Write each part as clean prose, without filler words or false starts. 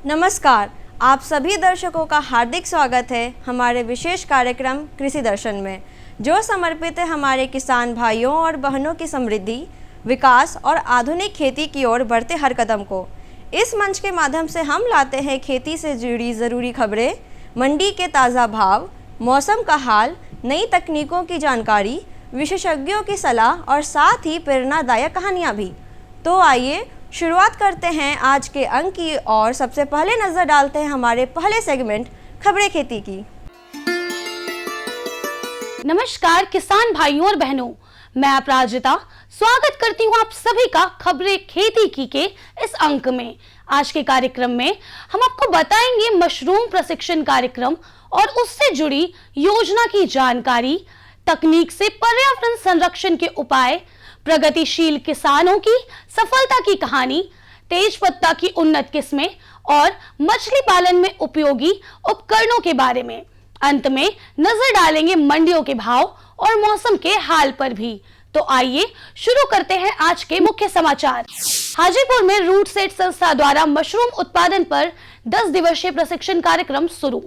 नमस्कार, आप सभी दर्शकों का हार्दिक स्वागत है हमारे विशेष कार्यक्रम कृषि दर्शन में, जो समर्पित है हमारे किसान भाइयों और बहनों की समृद्धि, विकास और आधुनिक खेती की ओर बढ़ते हर कदम को। इस मंच के माध्यम से हम लाते हैं खेती से जुड़ी ज़रूरी खबरें, मंडी के ताज़ा भाव, मौसम का हाल, नई तकनीकों की जानकारी, विशेषज्ञों की सलाह और साथ ही प्रेरणादायक कहानियाँ भी। तो आइए शुरुआत करते हैं आज के अंक की और सबसे पहले नजर डालते हैं हमारे पहले सेगमेंट खबरें खेती की। नमस्कार किसान भाइयों और बहनों, मैं अपराजिता स्वागत करती हूँ आप सभी का खबरें खेती की के इस अंक में। आज के कार्यक्रम में हम आपको बताएंगे मशरूम प्रशिक्षण कार्यक्रम और उससे जुड़ी योजना की जानकारी, तकनीक से पर्यावरण संरक्षण के उपाय, प्रगतिशील किसानों की सफलता की कहानी, तेज पत्ता की उन्नत किस्में और मछली पालन में उपयोगी उपकरणों के बारे में। अंत में नजर डालेंगे मंडियों के भाव और मौसम के हाल पर भी। तो आइए शुरू करते हैं आज के मुख्य समाचार। हाजीपुर में रूट सेट संस्था द्वारा मशरूम उत्पादन पर 10 दिवसीय प्रशिक्षण कार्यक्रम शुरू।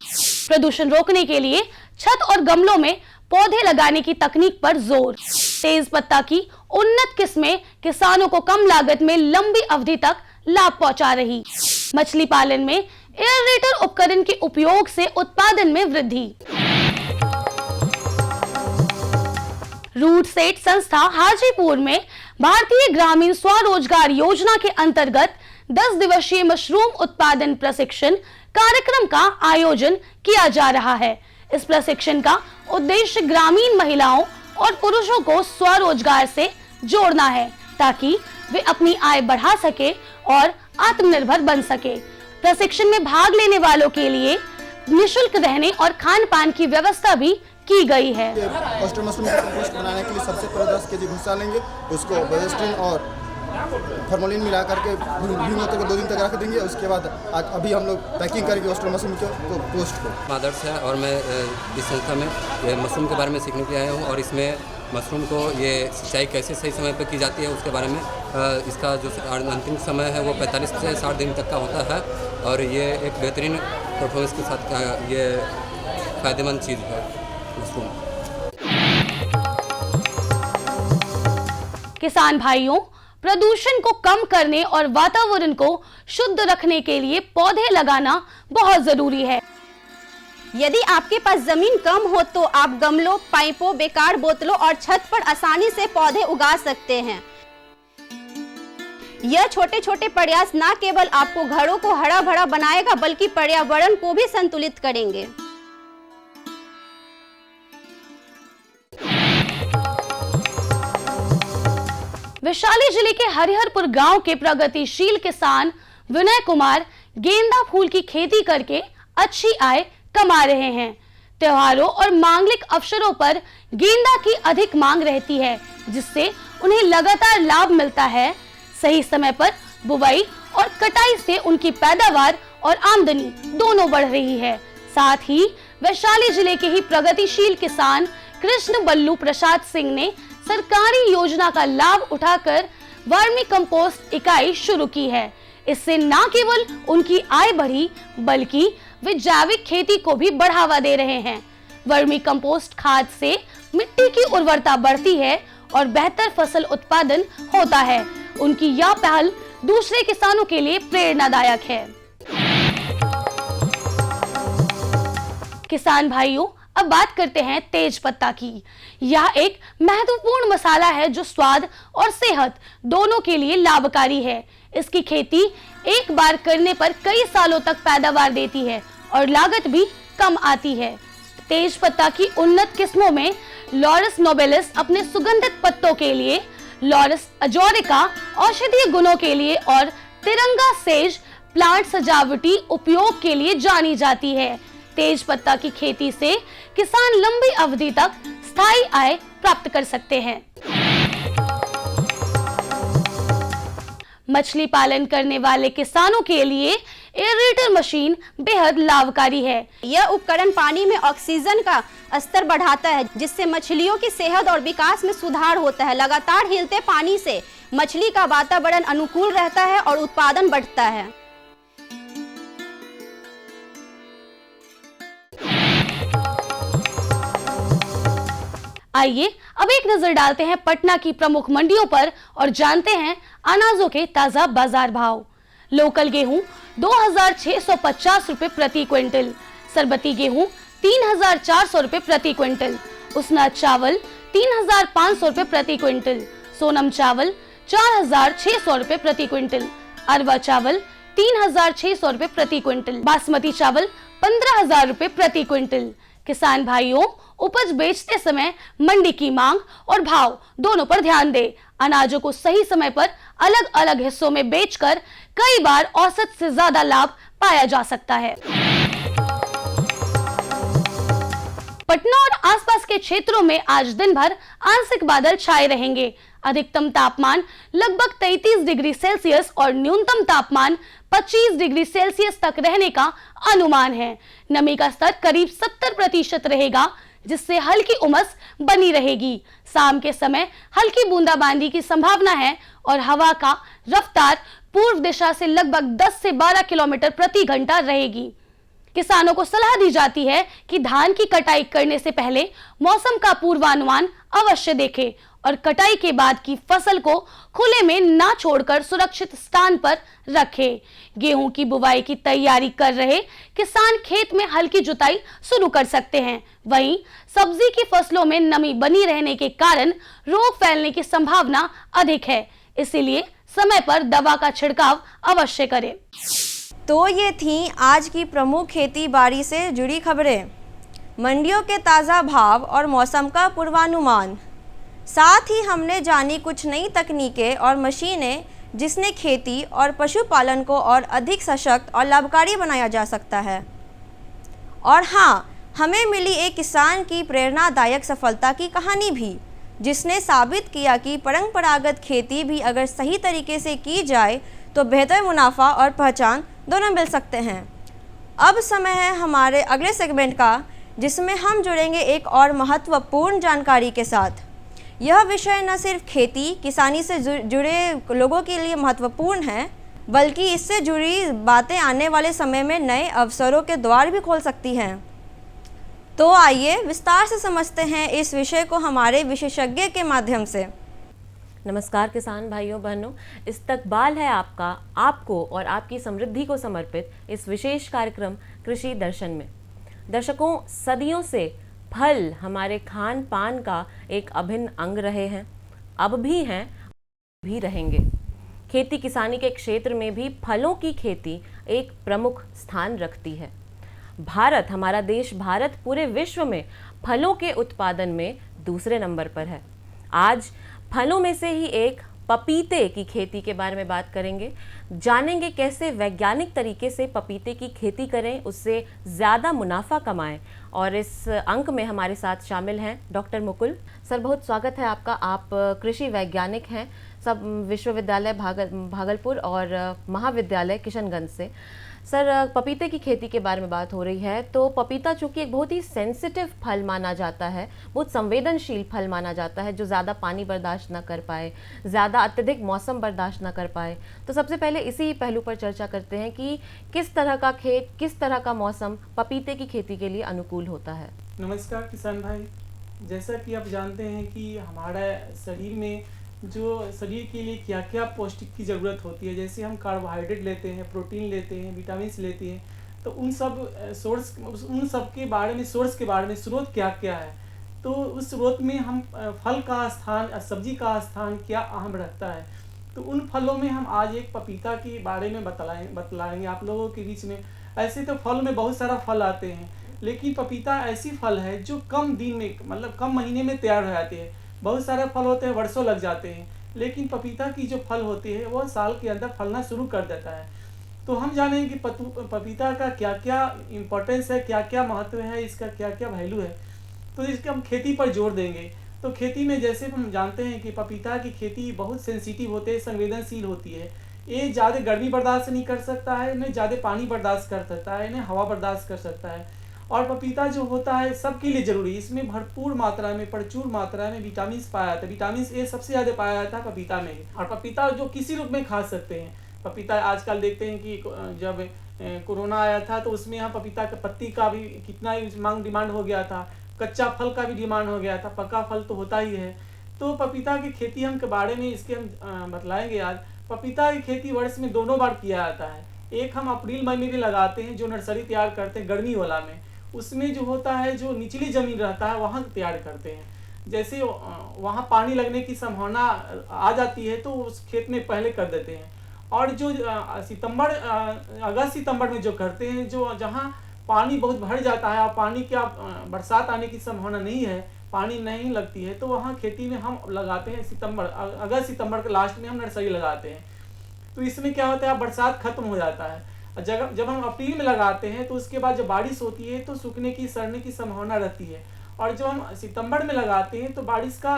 प्रदूषण रोकने के लिए छत और गमलों में पौधे लगाने की तकनीक पर जोर। तेज पत्ता की उन्नत किस्में किसानों को कम लागत में लंबी अवधि तक लाभ पहुंचा रही। मछली पालन में एयरेटर उपकरण के उपयोग से उत्पादन में वृद्धि। रूट सेट संस्था हाजीपुर में भारतीय ग्रामीण स्वरोजगार योजना के अंतर्गत 10 दिवसीय मशरूम उत्पादन प्रशिक्षण कार्यक्रम का आयोजन किया जा रहा है। इस प्रशिक्षण का उद्देश्य ग्रामीण महिलाओं और पुरुषों को स्वरोजगार से जोड़ना है, ताकि वे अपनी आय बढ़ा सके और आत्मनिर्भर बन सके। प्रशिक्षण में भाग लेने वालों के लिए निःशुल्क रहने और खान पान की व्यवस्था भी की गई है। ऑस्टर मशरूम कंपोस्ट बनाने के लिए सबसे पहले 10 केजी भूसा लेंगे, उसको वेस्टिन और फॉर्मलिन मिला करके भिगो तक 2 दिन तक रख देंगे। उसके बाद अभी हम लोग पैकिंग करेंगे ऑस्टर मशरूम को पोस्ट को। आदर्श है और मैं इस संस्था में ये मशरूम के बारे में सीखने के लिए आया हूँ और इसमें मशरूम को ये सिंचाई कैसे सही समय पर की जाती है उसके बारे में इसका जो अंतिम समय है वो 45 से 60 दिन तक का होता है और ये एक बेहतरीन परफॉर्मेंस के साथ ये फायदेमंद चीज़ है मशरूम। किसान भाइयों, प्रदूषण को कम करने और वातावरण को शुद्ध रखने के लिए पौधे लगाना बहुत जरूरी है। यदि आपके पास जमीन कम हो तो आप गमलों, पाइपों, बेकार बोतलों और छत पर आसानी से पौधे उगा सकते हैं। यह छोटे छोटे प्रयास न केवल आपको घरों को हरा भरा बनाएगा बल्कि पर्यावरण को भी संतुलित करेंगे। वैशाली जिले के हरिहरपुर गांव के प्रगतिशील किसान विनय कुमार गेंदा फूल की खेती करके अच्छी आय कमा रहे हैं। त्योहारों और मांगलिक अवसरों पर गेंदा की अधिक मांग रहती है, जिससे उन्हें लगातार लाभ मिलता है। सही समय पर बुवाई और कटाई से उनकी पैदावार और आमदनी दोनों बढ़ रही है। साथ ही वैशाली जिले के ही प्रगतिशील किसान कृष्ण बल्लू प्रसाद सिंह ने सरकारी योजना का लाभ उठाकर वर्मी कंपोस्ट इकाई शुरू की है। इससे न केवल उनकी आय बढ़ी बल्कि वे जैविक खेती को भी बढ़ावा दे रहे हैं। वर्मी कंपोस्ट खाद से मिट्टी की उर्वरता बढ़ती है और बेहतर फसल उत्पादन होता है। उनकी यह पहल दूसरे किसानों के लिए प्रेरणादायक है। किसान भाइयों, अब बात करते हैं तेज पत्ता की। यह एक महत्वपूर्ण मसाला है जो स्वाद और सेहत दोनों के लिए लाभकारी है। इसकी खेती एक बार करने पर कई सालों तक पैदावार देती है और लागत भी कम आती है। तेज पत्ता की उन्नत किस्मों में लॉरस नोबिलिस अपने सुगंधित पत्तों के लिए, लॉरस अजोरिका औषधीय गुणों के लिए और तिरंगा सेज प्लांट सजावटी उपयोग के लिए जानी जाती है। तेज पत्ता की खेती से किसान लंबी अवधि तक स्थायी आय प्राप्त कर सकते हैं। मछली पालन करने वाले किसानों के लिए एरेटर मशीन बेहद लाभकारी है। यह उपकरण पानी में ऑक्सीजन का स्तर बढ़ाता है, जिससे मछलियों की सेहत और विकास में सुधार होता है। लगातार हिलते पानी से मछली का वातावरण अनुकूल रहता है और उत्पादन बढ़ता है। आइए अब एक नजर डालते हैं पटना की प्रमुख मंडियों पर और जानते हैं अनाजों के ताजा बाजार भाव। लोकल गेहूं 2650 रुपए प्रति क्विंटल, सरबती गेहूं 3400 रुपए प्रति क्विंटल, उसना चावल 3500 रुपए प्रति क्विंटल, सोनम चावल 4600 रुपए प्रति क्विंटल, अरवा चावल 3600 रुपए प्रति क्विंटल, बासमती चावल 15000 रुपए प्रति क्विंटल। किसान भाइयों, उपज बेचते समय मंडी की मांग और भाव दोनों पर ध्यान दें। अनाजों को सही समय पर अलग अलग हिस्सों में बेचकर कई बार औसत से ज्यादा लाभ पाया जा सकता है। पटना और आसपास के क्षेत्रों में आज दिन भर आंशिक बादल छाए रहेंगे। अधिकतम तापमान लगभग 33 डिग्री सेल्सियस और न्यूनतम तापमान 25 डिग्री सेल्सियस तक रहने का अनुमान है। नमी का स्तर करीब 70% रहेगा, जिससे हल्की उमस बनी रहेगी। शाम के समय हल्की बूंदाबांदी की संभावना है और हवा का रफ्तार पूर्व दिशा से लगभग 10 से 12 किलोमीटर प्रति घंटा रहेगी। किसानों को सलाह दी जाती है कि धान की कटाई करने से पहले मौसम का पूर्वानुमान अवश्य देखें और कटाई के बाद की फसल को खुले में ना छोड़कर सुरक्षित स्थान पर रखें। गेहूं की बुवाई की तैयारी कर रहे किसान खेत में हल्की जुताई शुरू कर सकते हैं। वहीं सब्जी की फसलों में नमी बनी रहने के कारण रोग फैलने की संभावना अधिक है, इसीलिए समय पर दवा का छिड़काव अवश्य करें। तो ये थी आज की प्रमुख खेती बाड़ी से जुड़ी खबरें, मंडियों के ताज़ा भाव और मौसम का पूर्वानुमान। साथ ही हमने जानी कुछ नई तकनीकें और मशीनें जिसने खेती और पशुपालन को और अधिक सशक्त और लाभकारी बनाया जा सकता है। और हाँ, हमें मिली एक किसान की प्रेरणादायक सफलता की कहानी भी, जिसने साबित किया कि परंपरागत खेती भी अगर सही तरीके से की जाए तो बेहतर मुनाफा और पहचान दोनों मिल सकते हैं। अब समय है हमारे अगले सेगमेंट का, जिसमें हम जुड़ेंगे एक और महत्वपूर्ण जानकारी के साथ। यह विषय न सिर्फ खेती किसानी से जुड़े लोगों के लिए महत्वपूर्ण है, बल्कि इससे जुड़ी बातें आने वाले समय में नए अवसरों के द्वार भी खोल सकती हैं। तो आइए विस्तार से समझते हैं इस विषय को हमारे विशेषज्ञ के माध्यम से। नमस्कार किसान भाइयों बहनों, इस्तकबाल है आपका, आपको और आपकी समृद्धि को समर्पित इस विशेष कार्यक्रम कृषि दर्शन में। दर्शकों, सदियों से फल हमारे खान पान का एक अभिन्न अंग रहे हैं, अब भी हैं, भी रहेंगे। खेती किसानी के क्षेत्र में भी फलों की खेती एक प्रमुख स्थान रखती है। भारत, हमारा देश भारत पूरे विश्व में फलों के उत्पादन में दूसरे नंबर पर है। आज फलों में से ही एक पपीते की खेती के बारे में बात करेंगे, जानेंगे कैसे वैज्ञानिक तरीके से पपीते की खेती करें, उससे ज़्यादा मुनाफा कमाएं। और इस अंक में हमारे साथ शामिल हैं डॉक्टर मुकुल सर। बहुत स्वागत है आपका। आप कृषि वैज्ञानिक हैं, सब विश्वविद्यालय भागलपुर और महाविद्यालय किशनगंज से। सर, पपीते की खेती के बारे में बात हो रही है, तो पपीता चूँकि एक बहुत ही सेंसिटिव फल माना जाता है, बहुत संवेदनशील फल माना जाता है, जो ज़्यादा पानी बर्दाश्त ना कर पाए, ज़्यादा अत्यधिक मौसम बर्दाश्त ना कर पाए। तो सबसे पहले इसी पहलू पर चर्चा करते हैं कि किस तरह का खेत, किस तरह का मौसम पपीते की खेती के लिए अनुकूल होता है। नमस्कार किसान भाई, जैसा कि आप जानते हैं कि हमारा शरीर में जो शरीर के लिए क्या क्या पौष्टिक की ज़रूरत होती है, जैसे हम कार्बोहाइड्रेट लेते हैं, प्रोटीन लेते हैं, विटामिन लेते हैं, तो उन सब के बारे में, सोर्स के बारे में, स्रोत क्या क्या है, तो उस स्रोत में हम फल का स्थान, सब्जी का स्थान क्या अहम रखता है। तो उन फलों में हम आज एक पपीता के बारे में बतलाएंगे आप लोगों के बीच में। ऐसे तो फल में बहुत सारा फल आते हैं, लेकिन पपीता ऐसी फल है जो कम दिन में, मतलब कम महीने में तैयार हो जाते हैं। बहुत सारे फल होते हैं वर्षों लग जाते हैं, लेकिन पपीता की जो फल होती है वो साल के अंदर फलना शुरू कर देता है। तो हम जानेंगे कि पपीता का क्या क्या इम्पोर्टेंस है, क्या क्या महत्व है, इसका क्या क्या वैल्यू है। तो इसके हम खेती पर जोर देंगे। तो खेती में जैसे हम जानते हैं कि पपीता की खेती बहुत सेंसिटिव होती है, संवेदनशील होती है, ये ज़्यादा गर्मी बर्दाश्त नहीं कर सकता है, न ज़्यादा पानी बर्दाश्त कर सकता है, न हवा बर्दाश्त कर सकता है। और पपीता जो होता है सबके लिए ज़रूरी, इसमें भरपूर मात्रा में, प्रचुर मात्रा में विटामिन पाया जाता है। विटामिन ए सबसे ज़्यादा पाया जाता है पपीता में। और पपीता जो किसी रूप में खा सकते हैं। पपीता आजकल देखते हैं कि जब कोरोना आया था तो उसमें यहाँ पपीता के पत्ती का भी कितना ही डिमांड हो गया था, कच्चा फल का भी डिमांड हो गया था, पका फल तो होता ही है। तो पपीता की खेती हम के बारे में इसके हम बतलाएंगे आज। पपीता की खेती वर्ष में 2 बार किया जाता है। एक हम अप्रैल मई में भी लगाते हैं, जो नर्सरी तैयार करते हैं गर्मी वाला में, उसमें जो होता है जो निचली ज़मीन रहता है वहाँ तैयार करते हैं। जैसे वहाँ पानी लगने की संभावना आ जाती है तो उस खेत में पहले कर देते हैं। और जो अगस्त सितंबर में जो करते हैं, जो जहाँ पानी बहुत भर जाता है और पानी क्या बरसात आने की संभावना नहीं है, पानी नहीं लगती है, तो वहाँ खेती में हम लगाते हैं अगस्त सितंबर के लास्ट में हम नर्सरी लगाते हैं। तो इसमें क्या होता है, बरसात खत्म हो जाता है। जब हम अप्रैल में लगाते हैं तो उसके बाद जब बारिश होती है तो सूखने की सड़ने की संभावना रहती है। और जब हम सितंबर में लगाते हैं तो बारिश का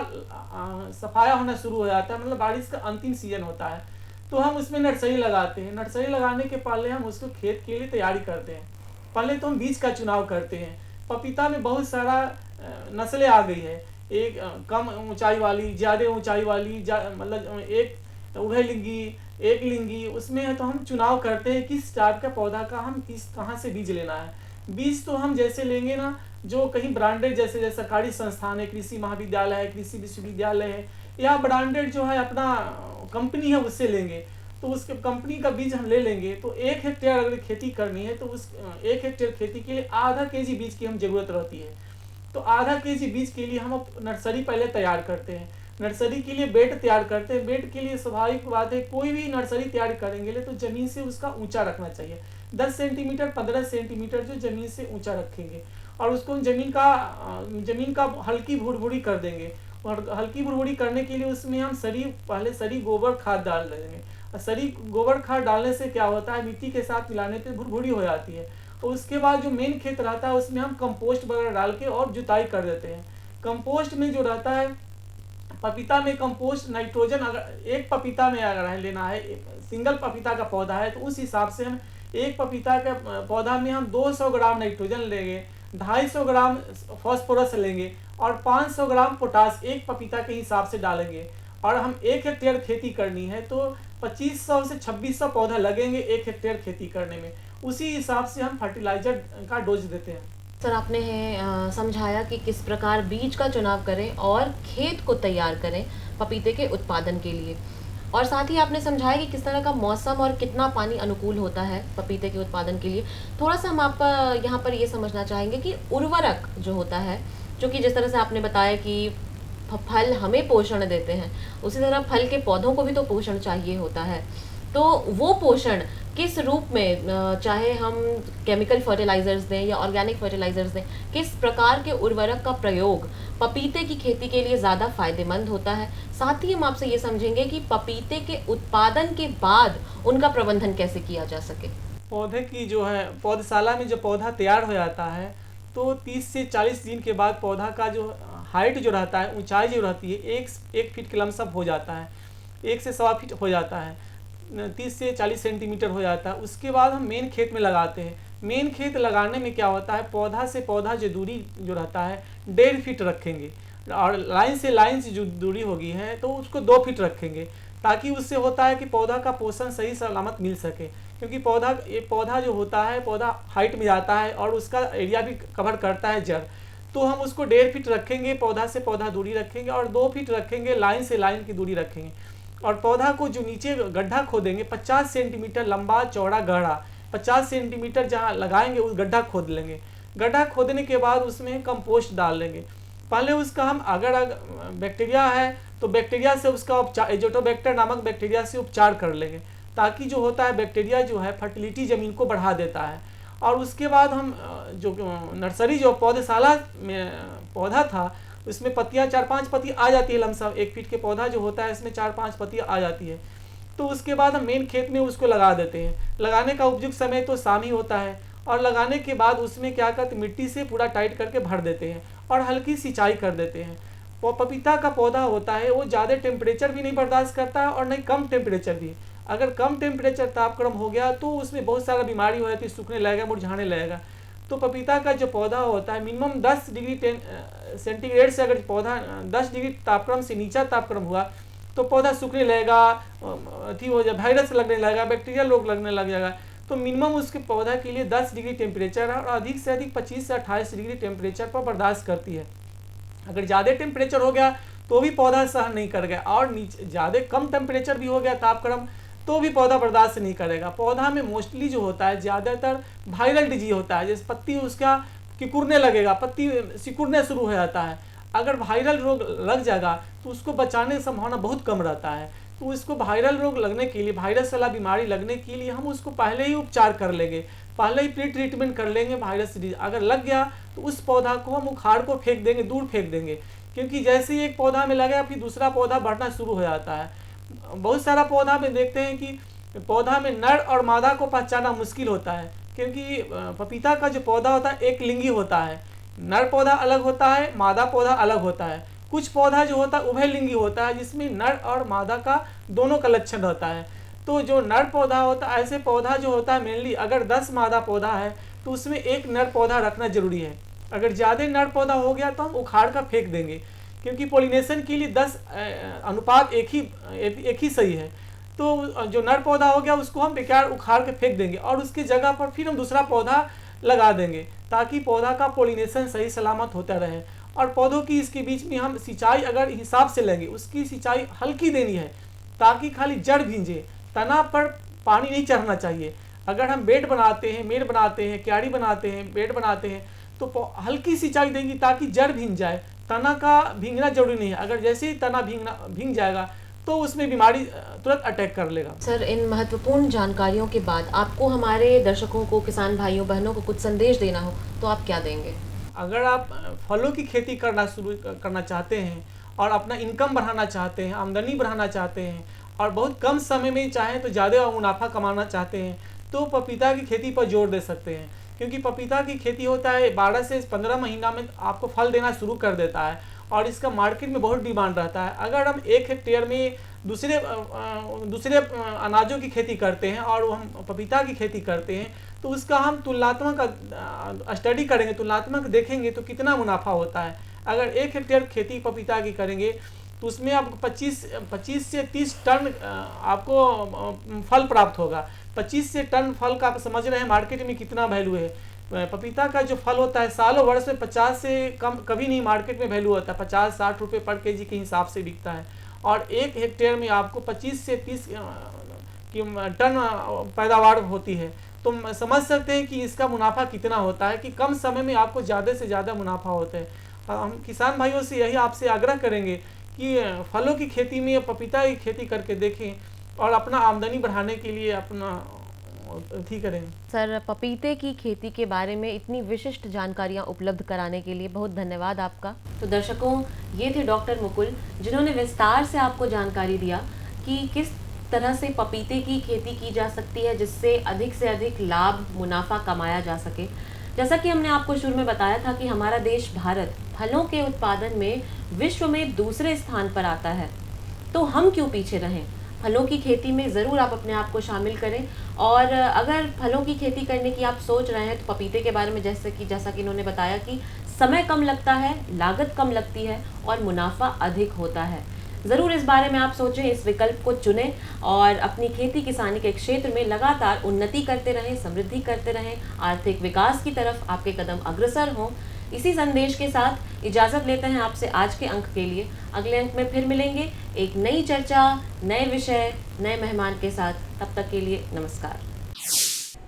सफाया होना शुरू हो जाता है, मतलब बारिश का अंतिम सीजन होता है। तो हम उसमें नर्सरी लगाते हैं। नर्सरी लगाने के पहले हम उसको खेत के लिए तैयारी करते हैं। पहले तो हम बीज का चुनाव करते हैं। पपीता में बहुत सारा नस्लें आ गई है, एक कम ऊंचाई वाली, ज़्यादा ऊंचाई वाली, मतलब एक उभयलिंगी, एक लिंगी, उसमें है तो हम चुनाव करते हैं किस टाइप का पौधा का हम कहाँ से बीज लेना है। बीज तो हम जैसे लेंगे ना, जो कहीं ब्रांडेड जैसे सरकारी संस्थान है, कृषि महाविद्यालय है, कृषि विश्वविद्यालय है, या ब्रांडेड जो है अपना कंपनी है उससे लेंगे। तो उसके कंपनी का बीज हम ले लेंगे। तो 1 हेक्टेयर अगर खेती करनी है तो उस 1 हेक्टेयर खेती के लिए आधा केजी बीज की हम जरूरत रहती है। तो आधा केजी बीज के लिए हम नर्सरी पहले तैयार करते हैं। नर्सरी के लिए बेड तैयार करते हैं। बेड के लिए स्वाभाविक बात है, कोई भी नर्सरी तैयार करेंगे तो ज़मीन से उसका ऊंचा रखना चाहिए। 10 सेंटीमीटर 15 सेंटीमीटर जो ज़मीन से ऊंचा रखेंगे और उसको ज़मीन का हल्की भुरभुरी कर देंगे। और हल्की भुरभुरी करने के लिए उसमें हम पहले सरी गोबर खाद डाल देंगे। और सरी गोबर खाद डालने से क्या होता है, मिट्टी के साथ मिलाने से भुरभुरी हो जाती है। और उसके बाद जो मेन खेत रहता है उसमें हम कंपोस्ट वगैरह डाल के और जुताई कर देते हैं। कंपोस्ट में जो रहता है, पपीता में कंपोस्ट नाइट्रोजन, अगर एक पपीता में अगर लेना है, सिंगल पपीता का पौधा है तो उस हिसाब से हम एक पपीता का पौधा में हम 200 ग्राम नाइट्रोजन लेंगे, 250 ग्राम फॉस्फोरस लेंगे और 500 ग्राम पोटास एक पपीता के हिसाब से डालेंगे। और हम 1 हेक्टेयर खेती करनी है तो 2500 से 2600 पौधा लगेंगे 1 हेक्टेयर खेती करने में। उसी हिसाब से हम फर्टिलाइजर का डोज देते हैं। सर, आपने समझाया कि किस प्रकार बीज का चुनाव करें और खेत को तैयार करें पपीते के उत्पादन के लिए, और साथ ही आपने समझाया कि किस तरह का मौसम और कितना पानी अनुकूल होता है पपीते के उत्पादन के लिए। थोड़ा सा हम आप यहाँ पर ये समझना चाहेंगे कि उर्वरक जो होता है, जो कि जिस तरह से आपने बताया कि फल हमें पोषण देते हैं, उसी तरह फल के पौधों को भी तो पोषण चाहिए होता है। तो वो पोषण किस रूप में, चाहे हम केमिकल फर्टिलाइजर्स दें या ऑर्गेनिक फर्टिलाइजर्स दें, किस प्रकार के उर्वरक का प्रयोग पपीते की खेती के लिए ज़्यादा फायदेमंद होता है। साथ ही हम आपसे ये समझेंगे कि पपीते के उत्पादन के बाद उनका प्रबंधन कैसे किया जा सके। पौधे की जो है, पौधशाला में जो पौधा तैयार हो जाता है तो 30 से 40 दिन के बाद पौधा का जो हाइट जो रहता है, ऊंचाई जो रहती है, 1 फीट के लमसम हो जाता है, 1 से 1.25 फीट हो जाता है, 30 से 40 सेंटीमीटर हो जाता है। उसके बाद हम मेन खेत में लगाते हैं। मेन खेत लगाने में क्या होता है, पौधा से पौधा जो दूरी जो रहता है 1.5 फीट रखेंगे, और लाइन से लाइन से जो दूरी होगी है तो उसको 2 फीट रखेंगे, ताकि उससे होता है कि पौधा का पोषण सही सलामत मिल सके। क्योंकि पौधा जो होता है, पौधा हाइट में जाता है और उसका एरिया भी कवर करता है जड़। तो हम उसको 1.5 फीट रखेंगे, पौधा से पौधा दूरी रखेंगे, और 2 फीट रखेंगे, लाइन से लाइन की दूरी रखेंगे। और पौधा को जो नीचे गड्ढा खोदेंगे 50 सेंटीमीटर लंबा चौड़ा गहरा, 50 सेंटीमीटर जहाँ लगाएंगे उस गड्ढा खोद लेंगे। गड्ढा खोदने के बाद उसमें कंपोस्ट डाल लेंगे। पहले उसका हम अगर बैक्टीरिया है तो बैक्टीरिया से उसका उपचार, एजोटोबैक्टर नामक बैक्टीरिया से उपचार कर लेंगे, ताकि जो होता है बैक्टीरिया जो है फर्टिलिटी ज़मीन को बढ़ा देता है। और उसके बाद हम जो नर्सरी जो पौधशाला में पौधा था उसमें पत्तियाँ 4-5 पत्ती आ जाती है लमसम, 1 फीट के पौधा जो होता है इसमें 4-5 पत्तियाँ आ जाती है। तो उसके बाद हम मेन खेत में उसको लगा देते हैं। लगाने का उपयुक्त समय तो शाम ही होता है। और लगाने के बाद उसमें क्या करते, मिट्टी से पूरा टाइट करके भर देते हैं और हल्की सिंचाई कर देते हैं। वो पपीता का पौधा होता है वो ज़्यादा टेम्परेचर भी नहीं बर्दाश्त करता है और नहीं कम टेम्परेचर भी। अगर कम टेम्परेचर तापक्रम हो गया तो उसमें बहुत सारा बीमारी हो जाती है, सूखने लगेगा, मुरझाने लगेगा। तो पपीता का जो पौधा होता है मिनिमम 10 डिग्री सेंटीग्रेड से अगर पौधा 10 डिग्री तापक्रम से नीचा तापक्रम हुआ तो पौधा सूखने लगेगा, अथी हो जाए, वायरस लगने लगेगा, बैक्टीरियल रोग लगने लग जाएगा। तो मिनिमम उसके पौधा के लिए 10 डिग्री टेम्परेचर है और अधिक से अधिक 25 से 28 डिग्री टेम्परेचर पर बर्दाश्त करती है। अगर ज़्यादा टेम्परेचर हो गया तो भी पौधा सहन नहीं कर गया, और नीचे ज़्यादा कम टेम्परेचर भी हो गया तापक्रम तो भी पौधा बर्दाश्त नहीं करेगा। पौधा में मोस्टली जो होता है ज़्यादातर वायरल डिजीज होता है, जैसे पत्ती उसका किकुरने लगेगा, पत्ती सिकुड़ने शुरू हो जाता है। अगर वायरल रोग लग जाएगा तो उसको बचाने की संभावना बहुत कम रहता है। तो उसको वायरल रोग लगने के लिए, वायरस वाला बीमारी लगने के लिए हम उसको पहले ही उपचार कर लेंगे, पहले ही प्री ट्रीटमेंट कर लेंगे वायरस डिजीज। अगर लग गया तो उस पौधा को हम उखाड़ को फेंक देंगे, दूर फेंक देंगे, क्योंकि जैसे ही एक पौधा में लगा फिर दूसरा पौधा बढ़ना शुरू हो जाता है। बहुत सारा पौधा में देखते हैं कि पौधा में नर और मादा को पहचानना मुश्किल होता है, क्योंकि पपीता का जो पौधा होता है एक लिंगी होता है, नर पौधा अलग होता है, मादा पौधा अलग होता है। कुछ पौधा जो होता है उभयलिंगी होता है, जिसमें नर और मादा का दोनों का लक्षण होता है। तो जो नर पौधा होता है, ऐसे पौधा जो होता है मेनली अगर 10 मादा पौधा है तो उसमें एक नर पौधा रखना जरूरी है। अगर ज़्यादा नर पौधा हो गया तो हम उखाड़ कर फेंक देंगे, क्योंकि पोलिनेशन के लिए 10 अनुपात एक ही सही है। तो जो नर पौधा हो गया उसको हम बेकार उखाड़ के फेंक देंगे और उसकी जगह पर फिर हम दूसरा पौधा लगा देंगे, ताकि पौधा का पोलिनेशन सही सलामत होता रहे। और पौधों की इसके बीच में हम सिंचाई अगर हिसाब से लेंगे, उसकी सिंचाई हल्की देनी है, ताकि खाली जड़ भींजे, तना पर पानी नहीं चढ़ना चाहिए। अगर हम बेड बनाते हैं, मेड़ बनाते हैं, क्यारी बनाते हैं, बेड बनाते हैं तो हल्की सिंचाई देंगी ताकि जड़ भींग जाए, तना का भींगना जरूरी नहीं है। अगर जैसे ही तना भींग जाएगा तो उसमें बीमारी तुरंत अटैक कर लेगा। सर, इन महत्वपूर्ण जानकारियों के बाद आपको हमारे दर्शकों को, किसान भाइयों बहनों को कुछ संदेश देना हो तो आप क्या देंगे? अगर आप फलों की खेती शुरू करना चाहते हैं और अपना इनकम बढ़ाना चाहते हैं, आमदनी बढ़ाना चाहते हैं और बहुत कम समय में चाहें तो ज़्यादा मुनाफा कमाना चाहते हैं तो पपीता की खेती पर जोर दे सकते हैं, क्योंकि पपीता की खेती होता है 12 से 15 महीना में आपको फल देना शुरू कर देता है और इसका मार्केट में बहुत डिमांड रहता है। अगर हम 1 हेक्टेयर में दूसरे अनाजों की खेती करते हैं और हम पपीता की खेती करते हैं तो उसका हम तुलनात्मक स्टडी करेंगे, तुलनात्मक देखेंगे तो कितना मुनाफा होता है। अगर 1 हेक्टेयर खेती पपीता की करेंगे तो उसमें आपको 25 से 30 टन आपको फल प्राप्त होगा। 25 से टन फल का आप समझ रहे हैं मार्केट में कितना वैल्यू है। पपीता का जो फल होता है सालों वर्ष में 50 से कम कभी नहीं मार्केट में वैल्यू होता है, 50-60 रुपये पर केजी के हिसाब से बिकता है और 1 हेक्टेयर में आपको 25 से 30 टन पैदावार होती है। तो समझ सकते हैं कि इसका मुनाफा कितना होता है, कि कम समय में आपको ज़्यादा से ज़्यादा मुनाफा होता है। हम किसान भाइयों से यही आपसे आग्रह करेंगे कि फलों की खेती में पपीता की खेती करके देखें और अपना आमदनी बढ़ाने के लिए अपना ठीक करें। सर, पपीते की खेती के बारे में इतनी विशिष्ट जानकारियां उपलब्ध कराने के लिए बहुत धन्यवाद आपका। तो दर्शकों, ये थे डॉक्टर मुकुल, जिन्होंने विस्तार से आपको जानकारी दिया कि किस तरह से पपीते की खेती की जा सकती है जिससे अधिक से अधिक लाभ, मुनाफा कमाया जा सके। जैसा कि हमने आपको शुरू में बताया था कि हमारा देश भारत फलों के उत्पादन में विश्व में दूसरे स्थान पर आता है, तो हम क्यों पीछे रहें। फलों की खेती में ज़रूर आप अपने आप को शामिल करें और अगर फलों की खेती करने की आप सोच रहे हैं तो पपीते के बारे में जैसा कि इन्होंने बताया कि समय कम लगता है, लागत कम लगती है और मुनाफा अधिक होता है। ज़रूर इस बारे में आप सोचें, इस विकल्प को चुनें और अपनी खेती किसानी के क्षेत्र में लगातार उन्नति करते रहें, समृद्धि करते रहें, आर्थिक विकास की तरफ आपके कदम अग्रसर हों। इसी संदेश के साथ इजाज़त लेते हैं आपसे आज के अंक के लिए। अगले अंक में फिर मिलेंगे एक नई चर्चा, नए विषय, नए मेहमान के साथ। तब तक के लिए नमस्कार।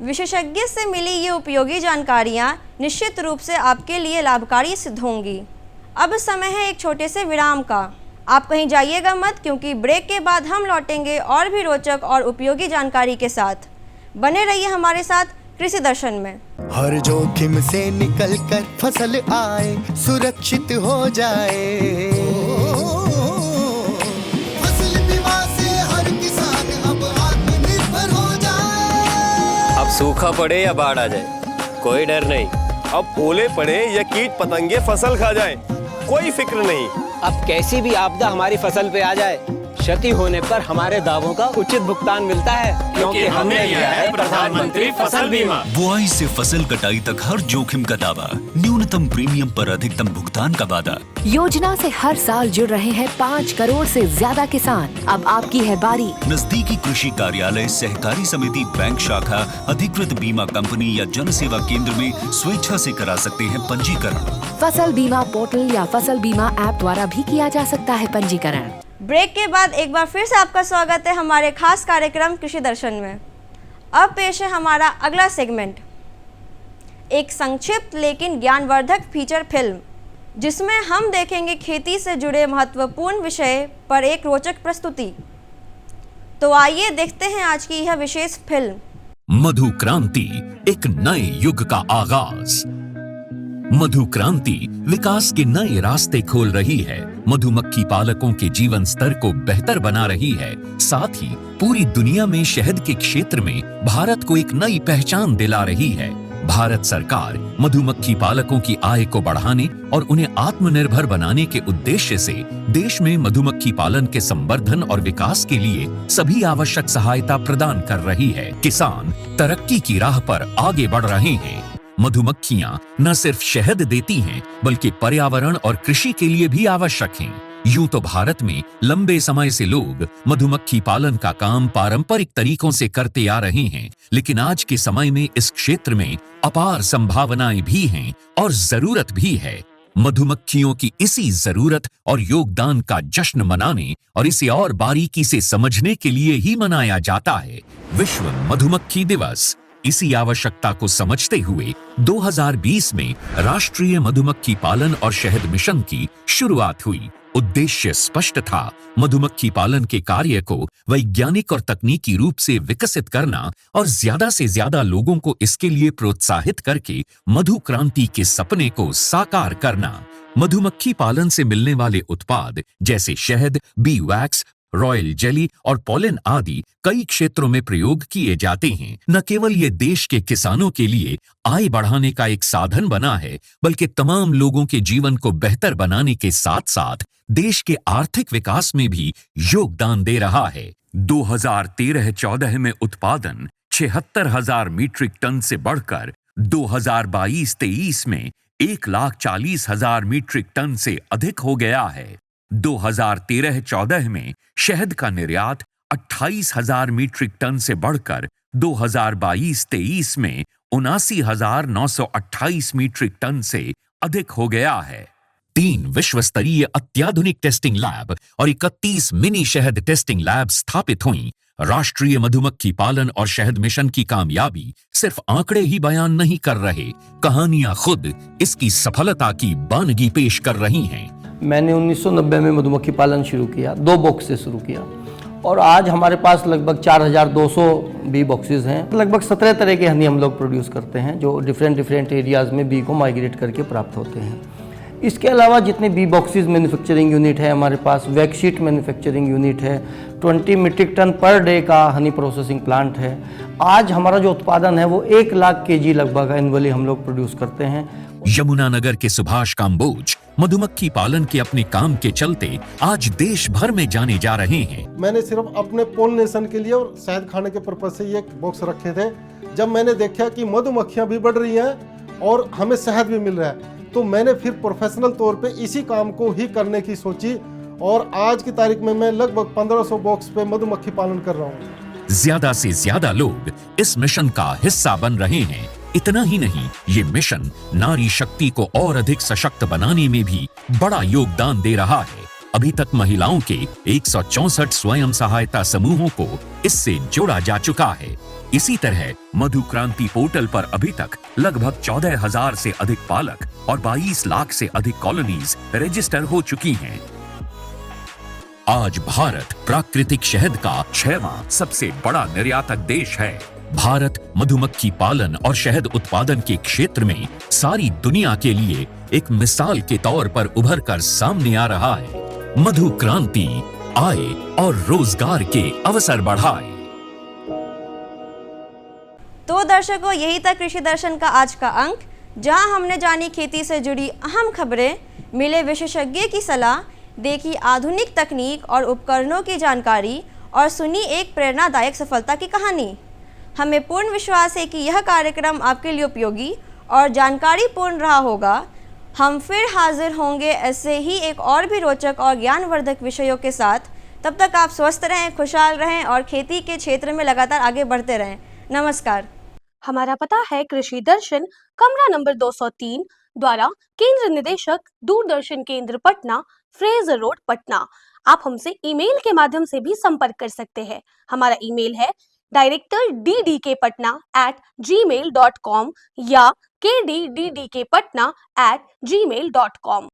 विशेषज्ञ से मिली ये उपयोगी जानकारियाँ निश्चित रूप से आपके लिए लाभकारी सिद्ध होंगी। अब समय है एक छोटे से विराम का। आप कहीं जाइएगा मत, क्योंकि ब्रेक के बाद हम लौटेंगे और भी रोचक और उपयोगी जानकारी के साथ। बने रहिए हमारे साथ कृषि दर्शन में। हर जोखिम से निकल कर फसल आए, सुरक्षित हो जाए। फसल बीमा से हर किसान अब आत्मनिर्भर हो जाए। अब सूखा पड़े या बाढ़ आ जाए, कोई डर नहीं। अब ओले पड़े या कीट पतंगे फसल खा जाए, कोई फिक्र नहीं। अब कैसी भी आपदा हमारी फसल पे आ जाए, क्षति होने पर हमारे दावों का उचित भुगतान मिलता है, क्योंकि हमने लिया है प्रधानमंत्री फसल बीमा। बुआई से फसल कटाई तक हर जोखिम का दावा, न्यूनतम प्रीमियम पर अधिकतम भुगतान का वादा। योजना से हर साल जुड़ रहे हैं 5 करोड़ से ज्यादा किसान। अब आपकी है बारी। नजदीकी कृषि कार्यालय, सहकारी समिति, बैंक शाखा, अधिकृत बीमा कंपनी या जन सेवा केंद्र में स्वेच्छा से करा सकते हैं पंजीकरण। फसल बीमा पोर्टल या फसल बीमा ऐप द्वारा भी किया जा सकता है पंजीकरण। ब्रेक के बाद एक बार फिर से आपका स्वागत है हमारे खास कार्यक्रम कृषि दर्शन में। अब पेश है हमारा अगला सेगमेंट, एक संक्षिप्त लेकिन ज्ञानवर्धक फीचर फिल्म, जिसमें हम देखेंगे खेती से जुड़े महत्वपूर्ण विषय पर एक रोचक प्रस्तुति। तो आइए देखते हैं आज की यह विशेष फिल्म। मधु क्रांति, एक नए युग का आगाज। मधु क्रांति विकास के नए रास्ते खोल रही है, मधुमक्खी पालकों के जीवन स्तर को बेहतर बना रही है, साथ ही पूरी दुनिया में शहद के क्षेत्र में भारत को एक नई पहचान दिला रही है। भारत सरकार मधुमक्खी पालकों की आय को बढ़ाने और उन्हें आत्मनिर्भर बनाने के उद्देश्य से देश में मधुमक्खी पालन के संवर्धन और विकास के लिए सभी आवश्यक सहायता प्रदान कर रही है। किसान तरक्की की राह पर आगे बढ़ रहे हैं। मधुमक्खियां न सिर्फ शहद देती हैं, बल्कि पर्यावरण और कृषि के लिए भी आवश्यक हैं। यूं तो भारत में लंबे समय से लोग मधुमक्खी पालन का काम पारंपरिक तरीकों से करते आ रहे हैं, लेकिन आज के समय में इस क्षेत्र में अपार संभावनाएं भी हैं और जरूरत भी है। मधुमक्खियों की इसी जरूरत और योगदान का जश्न मनाने और इसे और बारीकी से समझने के लिए ही मनाया जाता है विश्व मधुमक्खी दिवस। इसी आवश्यकता को समझते हुए 2020 में राष्ट्रीय मधुमक्खी पालन और शहद मिशन की शुरुआत हुई। उद्देश्य स्पष्ट था, मधुमक्खी पालन के कार्य को वैज्ञानिक और तकनीकी रूप से विकसित करना और ज्यादा से ज्यादा लोगों को इसके लिए प्रोत्साहित करके मधु क्रांति के सपने को साकार करना। मधुमक्खी पालन से मिलने वाले उत्पाद जैसे शहद, बी वैक्स, रॉयल जेली और पॉलन आदि कई क्षेत्रों में प्रयोग किए जाते हैं। न केवल ये देश के किसानों के लिए आय बढ़ाने का एक साधन बना है, बल्कि तमाम लोगों के जीवन को बेहतर बनाने के साथ साथ देश के आर्थिक विकास में भी योगदान दे रहा है। 2013-14 में उत्पादन 76,000 मीट्रिक टन से बढ़कर 2022-23 में 1,40,000 मीट्रिक टन से अधिक हो गया है। 2013-14 में शहद का निर्यात 28,000 मीट्रिक टन से बढ़कर 2022-23 में 79,928 मीट्रिक टन से अधिक हो गया है। 3 विश्व स्तरीय अत्याधुनिक टेस्टिंग लैब और 31 मिनी शहद टेस्टिंग लैब स्थापित हुई। राष्ट्रीय मधुमक्खी पालन और शहद मिशन की कामयाबी सिर्फ आंकड़े ही बयान नहीं कर रहे, कहानियां खुद इसकी सफलता की बानगी पेश कर रही हैं। मैंने 1990 में मधुमक्खी पालन शुरू किया, 2 बॉक्स से शुरू किया और आज हमारे पास लगभग 4,200 बी बॉक्सेस हैं। लगभग 17 तरह के हनी हम लोग प्रोड्यूस करते हैं, जो डिफरेंट एरियाज़ में बी को माइग्रेट करके प्राप्त होते हैं। इसके अलावा जितने बी बॉक्सेस मैन्युफैक्चरिंग यूनिट है हमारे पास, वैक्सीट मैन्युफैक्चरिंग यूनिट है, 20 मीट्रिक टन पर डे का हनी प्रोसेसिंग प्लांट है। आज हमारा जो उत्पादन है वो 1 लाख केजी लगभग एनुअली हम लोग प्रोड्यूस करते हैं। यमुनानगर के सुभाष काम्बोज मधुमक्खी पालन के अपने काम के चलते आज देश भर में जाने जा रहे हैं। मैंने सिर्फ अपने पोलिनेशन के लिए और शहद खाने के पर्पज से ये बॉक्स रखे थे। जब मैंने देखा कि मधुमक्खियां भी बढ़ रही हैं और हमें शहद भी मिल रहा है, तो मैंने फिर प्रोफेशनल तौर पे इसी काम को ही करने की सोची और आज की तारीख में मैं लगभग 1500 बॉक्स पे मधुमक्खी पालन कर रहा हूँ। ज्यादा से ज्यादा लोग इस मिशन का हिस्सा बन रहे हैं। इतना ही नहीं, ये मिशन नारी शक्ति को और अधिक सशक्त बनाने में भी बड़ा योगदान दे रहा है। अभी तक महिलाओं के 164 स्वयं सहायता समूहों को इससे जोड़ा जा चुका है। इसी तरह मधु क्रांति पोर्टल पर अभी तक लगभग 14,000 से अधिक पालक और 22 लाख से अधिक कॉलोनीज रजिस्टर हो चुकी हैं। आज भारत प्राकृतिक शहद का 6वां सबसे बड़ा निर्यातक देश है। भारत मधुमक्खी पालन और शहद उत्पादन के क्षेत्र में सारी दुनिया के लिए एक मिसाल के तौर पर उभर कर सामने आ रहा है। मधु क्रांति आय और रोजगार के अवसर बढ़ाए। तो दर्शकों, यही था कृषि दर्शन का आज का अंक, जहां हमने जानी खेती से जुड़ी अहम खबरें, मिले विशेषज्ञ की सलाह, देखी आधुनिक तकनीक और उपकरणों की जानकारी और सुनी एक प्रेरणादायक सफलता की कहानी। हमें पूर्ण विश्वास है कि यह कार्यक्रम आपके लिए उपयोगी और जानकारीपूर्ण रहा होगा। हम फिर हाजिर होंगे ऐसे ही एक और भी रोचक और ज्ञानवर्धक विषयों के साथ। तब तक आप स्वस्थ रहें, खुशहाल रहें और खेती के क्षेत्र में लगातार आगे बढ़ते रहें। नमस्कार। हमारा पता है कृषि दर्शन, कमरा नंबर 203 द्वारा केंद्र निदेशक, दूरदर्शन केंद्र पटना, फ्रेजर रोड, पटना। आप हमसे ईमेल के माध्यम से भी संपर्क कर सकते हैं। हमारा ईमेल है directorddkpatna@gmail.com या kddkpatna@gmail.com।